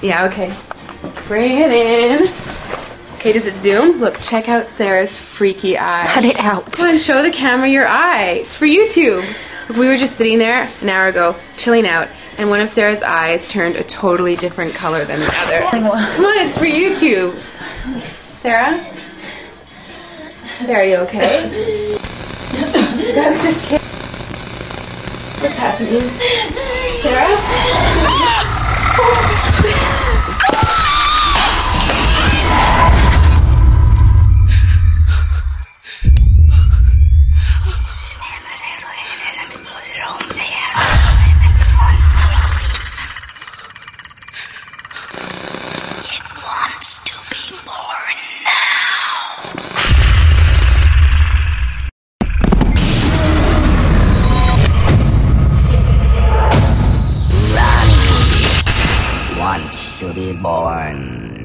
Yeah, okay. Bring it in. Okay, does it zoom? Look, check out Sarah's freaky eye. Cut it out. Come on, show the camera your eye. It's for YouTube. Look, we were just sitting there an hour ago, chilling out, and one of Sarah's eyes turned a totally different color than the other. Come on, it's for YouTube. Sarah? Sarah, you okay? I was just kidding. What's happening? Sarah? It wants to be born now. Ronnie wants to be born